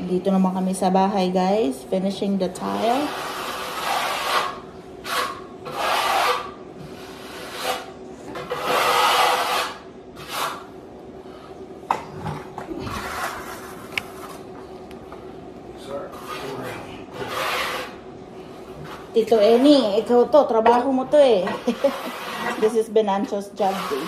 Dito naman kami sa bahay, guys. Finishing the tile. Tito Eni, ikaw to, trabaho mo to eh. This is Benancho's job day.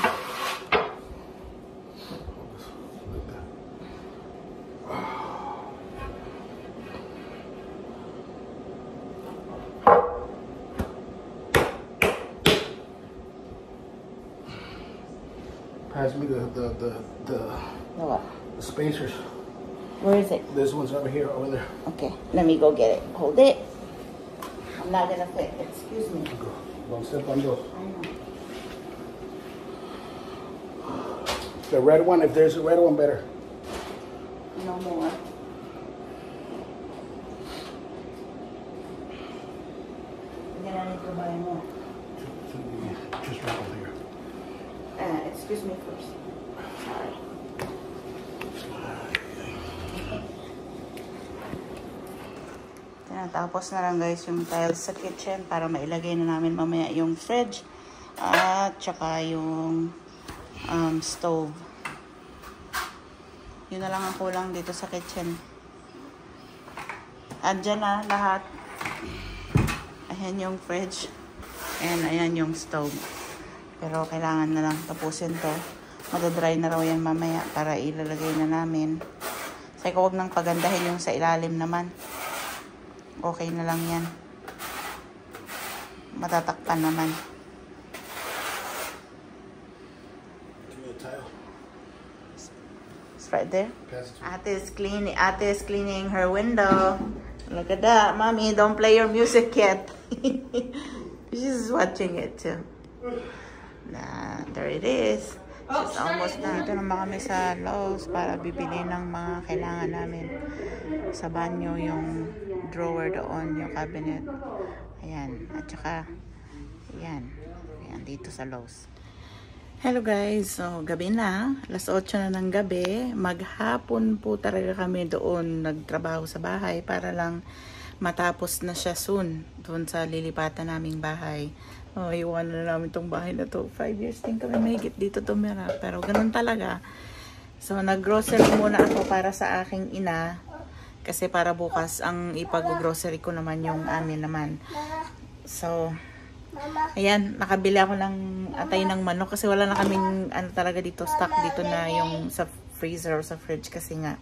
Pass me the What? spacers. Where is it? This one's over here, over there. Okay, let me go get it. Hold it. I'm not gonna fit. Excuse me. Go. Don't step on those. I know. The red one, if there's a red one, better. No more. Then I need to buy more. Just right over here. Excuse me first. Sorry. Tapos na lang guys yung tiles sa kitchen para mailagay na namin mamaya yung fridge at saka yung stove. Yun na lang ang kulang dito sa kitchen. Andyan na lahat. Ayan yung fridge and ayan yung stove. Pero kailangan na lang tapusin to. Madadry na raw yan mamaya para ilalagay na namin. Say ko wag nang pagandahin yung sa ilalim naman. Okay na lang yan. Matatakpan naman. It's right there. Ate is cleaning her window. Look at that. Mommy, don't play your music yet. She's watching it too. Nah, there it is. It's almost done. Ito naman kami sa Lowe's para bibili ng mga kailangan namin. Sa banyo yung drawer doon, yung cabinet. Ayan. At saka, ayan. Ayan, dito sa Lowe's. Hello guys. So, gabi na. Alas 8 na ng gabi. Maghapon po talaga kami doon nagtrabaho sa bahay para lang matapos na siya soon. Doon sa lilipatan naming bahay. Oh, iwanan na namin tong bahay na to. 5 years din kami mahigit dito tumira. Pero ganun talaga. So, nag-grocery muna ako para sa aking ina. Kasi para bukas, ang ipag-grocery ko naman yung amin naman. So, ayan. Nakabili ako ng atay ng manok. Kasi wala na kaming ano talaga dito, stock dito na yung sa freezer o sa fridge. Kasi nga,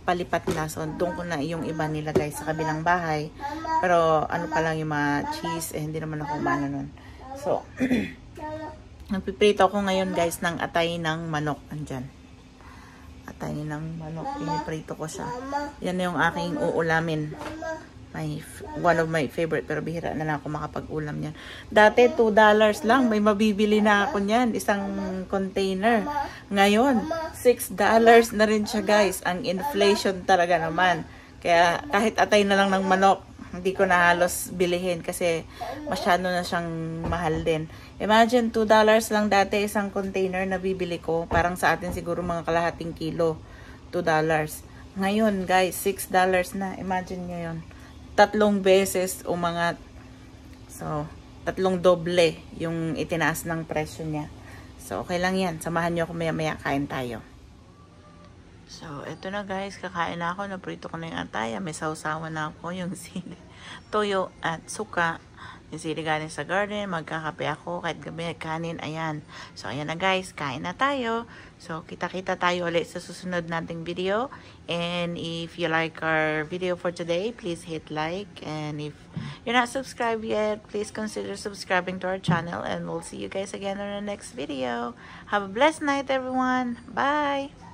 palipat na. So, doon ko na yung iba nilagay sa kabilang bahay. Pero, ano pa lang yung mga cheese. Hindi naman ako umano nun. So, nagpiprito ako ngayon guys ng atay ng manok. Andyan. Atay ng manok. Piniprito ko siya. Yan na yung aking uulamin. One of my favorite. Pero bihira na lang ako makapag-ulam yan. Dati, $2 lang. May mabibili na ako niyan. Isang container. Ngayon, $6 na rin siya guys. Ang inflation talaga naman. Kaya kahit atay na lang ng manok, hindi ko na halos bilihin kasi masyado na siyang mahal din. Imagine, $2 lang dati isang container na bibili ko. Parang sa atin siguro mga kalahating kilo. $2. Ngayon guys, $6 na. Imagine nyo yun. 3 beses umangat. So, 3 doble yung itinaas ng presyo niya. So, okay lang yan. Samahan nyo ako maya-maya, kain tayo. So, eto na guys. Kakain na ako. Naprito ko na yung ataya. May sausawan na ako. Yung sili, toyo at suka. Yung sili galing sa garden. Magkakape ako. Kahit gabi kanin. Ayan. So, ayan na guys. Kain na tayo. So, kita-kita tayo ulit sa susunod nating video. And if you like our video for today, please hit like. And if you're not subscribed yet, please consider subscribing to our channel. And we'll see you guys again on the next video. Have a blessed night, everyone. Bye!